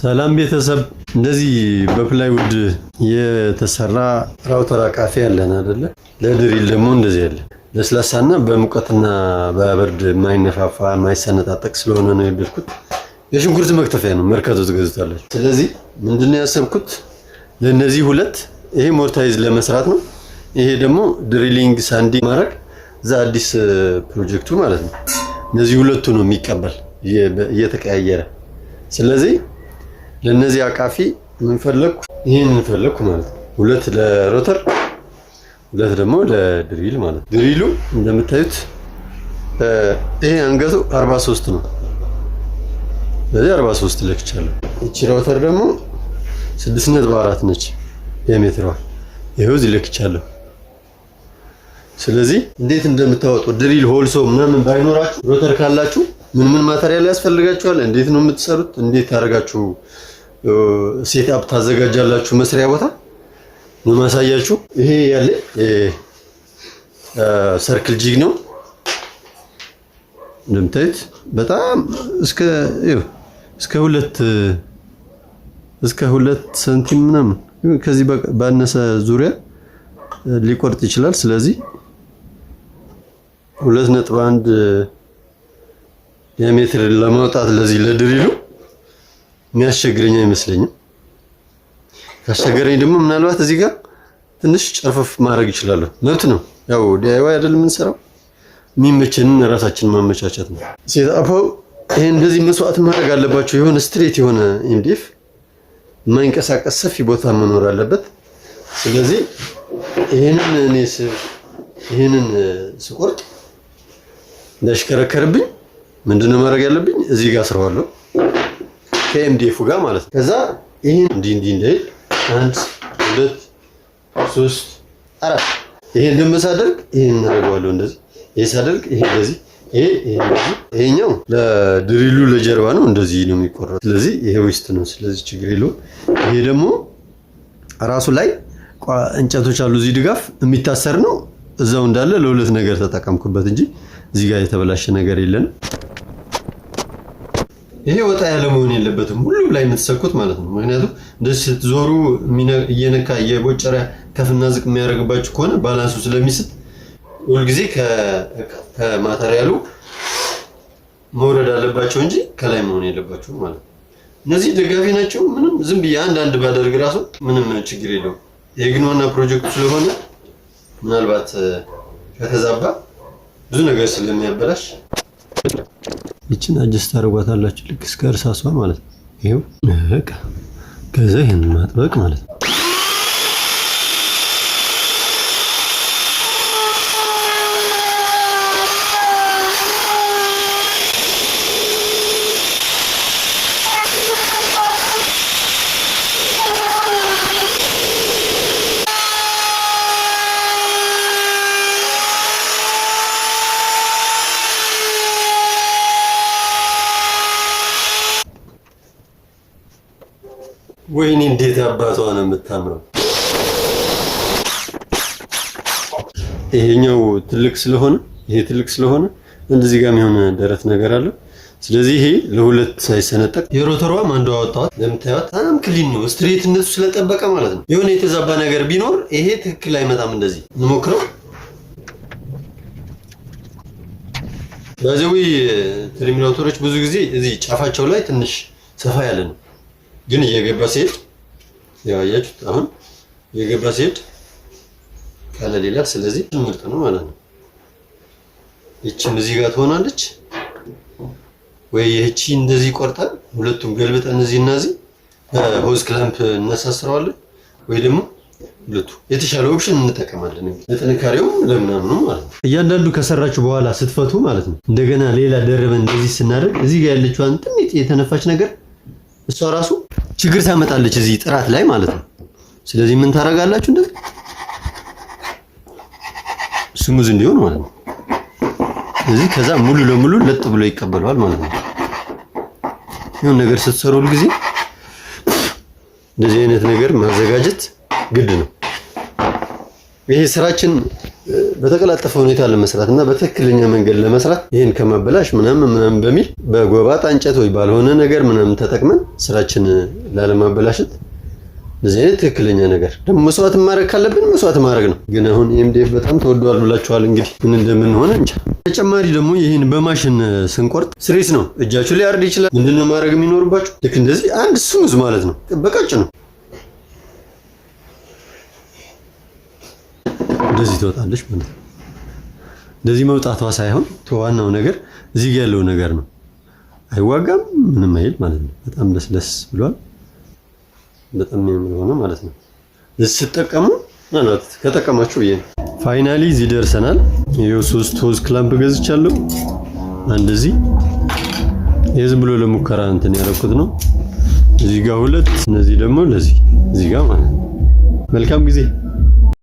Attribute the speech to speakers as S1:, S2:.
S1: ሰላም ቤተሰብ እንደዚህ በፕላይውድ የተሰራ ራውተር አቃፊ ያለን አይደለ? ለድሪል ደግሞ እንደዚህ ያለ ለስላሳና በሙቀትና በብርድ የማይነፋፋ የማይሰነጣጠቅ ስለሆነ ነው የወደድኩት። የሽንኩርት መክተፊያ ነው፣ መርካቶ ትገዙታላችሁ። ስለዚህ ምንድነው ያሰብኩት ለነዚህ ሁለት፣ ይሄ ሞርታይዝ ለመስራት ነው፣ ይሄ ደግሞ ድሪሊንግ ሳንዲ ማድረግ እዛ አዲስ ፕሮጀክቱ ማለት ነው። እነዚህ ሁለቱ ነው የሚቀበል እየተቀያየረ። ስለዚህ ለነዚህ አቃፊ ምን ፈለኩ? ይሄን ፈለኩ ማለት ነው። ሁለት ለሮተር ሁለት ደግሞ ለድሪል ማለት ነው። ድሪሉ እንደምታዩት ይሄ አንገቱ 43 ነው። በዚህ 43 ለክቻለሁ። እቺ ሮተር ደግሞ 6.4 ነች የሜትሯ። ይሄው እዚህ ለክቻለሁ። ስለዚህ እንዴት እንደምታወጡ ድሪል ሆልሶ ምናምን ባይኖራችሁ ሮተር ካላችሁ ምን ማቴሪያል ያስፈልጋችኋል? እንዴት ነው የምትሰሩት? እንዴት ታደርጋችሁ ሴትአፕ ታዘጋጃላችሁ? መስሪያ ቦታ ነው ማሳያችሁ። ይሄ ያለ ሰርክል ጂግ ነው እንደምታዩት። በጣም እስከ 2 ሰንቲም ምናምን ከዚህ ባነሰ ዙሪያ ሊቆርጥ ይችላል። ስለዚህ 2.1 ዲያሜትር ለማውጣት ለዚህ ለድሪሉ የሚያስቸግረኝ አይመስለኝም። ካስቸገረኝ ደግሞ ምናልባት እዚህ ጋር ትንሽ ጨርፈፍ ማድረግ ይችላል። መብት ነው። ያው ዲአይዋይ አይደል የምንሰራው፣ የሚመቸንን ራሳችን ማመቻቸት ነው። ሴትአፑ ይሄ እንደዚህ መስዋዕት ማድረግ አለባቸው። የሆነ ስትሬት የሆነ ኤምዲኤፍ የማይንቀሳቀስ ሰፊ ቦታ መኖር አለበት። ስለዚህ ይሄንን ስቆርጥ እንዳሽከረከርብኝ ምንድነው ማድረግ ያለብኝ? እዚህ ጋር አስረዋለሁ ከኤምዲኤፉ ጋር ማለት ነው። ከዛ ይሄን እንዲህ እንዳይል 1 2 3 4 ይሄን ደግሞ ሳደርግ ይሄን እናደርገዋለሁ እንደዚህ። ይሄ ሳደርግ ይሄ እንደዚህ ይሄኛው ለድሪሉ ለጀርባ ነው፣ እንደዚህ ነው የሚቆረጠው። ስለዚህ ይሄ ውስጥ ነው። ስለዚህ ችግር የለውም። ይሄ ደግሞ ራሱ ላይ እንጨቶች አሉ እዚህ ድጋፍ የሚታሰር ነው። እዛው እንዳለ ለሁለት ነገር ተጠቀምኩበት እንጂ እዚህ ጋር የተበላሸ ነገር የለንም። ይሄ ወጣ ያለ መሆን የለበትም፣ ሁሉም ላይ የምትሰኩት ማለት ነው። ምክንያቱም እንደዚህ ስትዞሩ እየነካ እየቦጨረ ከፍና ዝቅ የሚያደርግባችሁ ከሆነ ባላንሱ ስለሚስት ሁልጊዜ ከማቴሪያሉ መውረድ አለባቸው እንጂ ከላይ መሆን የለባቸው ማለት ነው። እነዚህ ደጋፊ ናቸው። ምንም ዝም ብዬ አንድ ባደርግ ራሱ ምንም ችግር የለውም። ይሄ ግን ዋና ፕሮጀክቱ ስለሆነ ምናልባት ከተዛባ ብዙ ነገር ስለሚያበላሽ ይችን አጀስት አድርጓታላችሁ ልክ እስከ እርሳሷ ማለት ነው። ይሄው በቃ ከዛ ይሄን ማጥበቅ ማለት ነው። ወይኔ እንዴት አባቷ ነው የምታምረው! ይሄኛው ትልቅ ስለሆነ እንደዚህ ጋር የሆነ ደረት ነገር አለው። ስለዚህ ይሄ ለሁለት ሳይሰነጠቅ የሮተሯም አንዷ አወጣት ለምታዩት በጣም ክሊን ነው። ስትሬትነቱ ስለጠበቀ ማለት ነው። የሆነ የተዛባ ነገር ቢኖር ይሄ ትክክል አይመጣም። እንደዚህ እንሞክረው። በዚህ ትሪም ሮተሮች ብዙ ጊዜ እዚህ ጫፋቸው ላይ ትንሽ ሰፋ ያለ ነው፣ ግን እየገባ ሲሄድ ያያችሁት አሁን እየገባ ሲሄድ ቀለል ይላል። ስለዚህ ምርጥ ነው ማለት ነው። እቺም እዚህ ጋር ትሆናለች ወይ እቺ እንደዚህ ቆርጠን ሁለቱም ገልብጠን እዚህና እዚህ በሆዝ ክላምፕ እናሳስረዋለን፣ ወይ ደግሞ ሁለቱ የተሻለ ኦፕሽን እንጠቀማለን። ለጥንካሬውም ለምናምኑ ማለት ነው። እያንዳንዱ ከሰራችሁ በኋላ ስትፈቱ ማለት ነው እንደገና ሌላ ደርበን እንደዚህ ስናደርግ እዚህ ጋር ያለችዋን ጥንት የተነፋች ነገር እሷ ራሱ ችግር ታመጣለች እዚህ ጥራት ላይ ማለት ነው። ስለዚህ ምን ታረጋላችሁ? እንደዚህ ስሙዝ እንዲሆን ማለት ነው። ስለዚህ ከዛ ሙሉ ለሙሉ ለጥ ብሎ ይቀበላል ማለት ነው። ይሁን ነገር ስትሰሩ ጊዜ እንደዚህ አይነት ነገር ማዘጋጀት ግድ ነው። ይሄ ስራችን በተቀላጠፈ ሁኔታ ለመስራት እና በትክክለኛ መንገድ ለመስራት ይሄን ከማበላሽ ምናምን በሚል በጎባጣ እንጨት ወይ ባልሆነ ነገር ምናምን ተጠቅመን ስራችን ላለማበላሸት እንደዚህ አይነት ትክክለኛ ነገር ደግሞ መስዋዕት ማድረግ ካለብን መስዋዕት ማድረግ ነው። ግን አሁን ኤምዲኤፍ በጣም ተወዷል ብላችኋል። እንግዲህ ምን እንደምንሆነ እንጃ። ተጨማሪ ደግሞ ይሄን በማሽን ስንቆርጥ ስሬስ ነው፣ እጃችሁ ላይ ያርድ ይችላል። ምንድነው ማድረግ የሚኖርባችሁ? ልክ እንደዚህ አንድ ስሙዝ ማለት ነው፣ በቀጭ ነው እንደዚህ ትወጣለች ማለት ነው። እንደዚህ መውጣቷ ሳይሆን ዋናው ነገር እዚህ ጋር ያለው ነገር ነው። አይዋጋም ምንም አይል ማለት ነው። በጣም ለስለስ ብሏል። በጣም የሚያምር ሆነ ማለት ነው። እዚህ ስትጠቀሙ ማለት ከተጠቀማችሁ ይሄ ፋይናሊ እዚህ ደርሰናል። ይሄው 3 ሆዝ ክላምፕ ገዝቻለሁ። አንድ እዚህ ዝም ብሎ ለሙከራ እንትን ያደረኩት ነው። እዚህ ጋር 2፣ እነዚህ ደግሞ ለዚህ እዚህ ጋር ማለት ነው። መልካም ጊዜ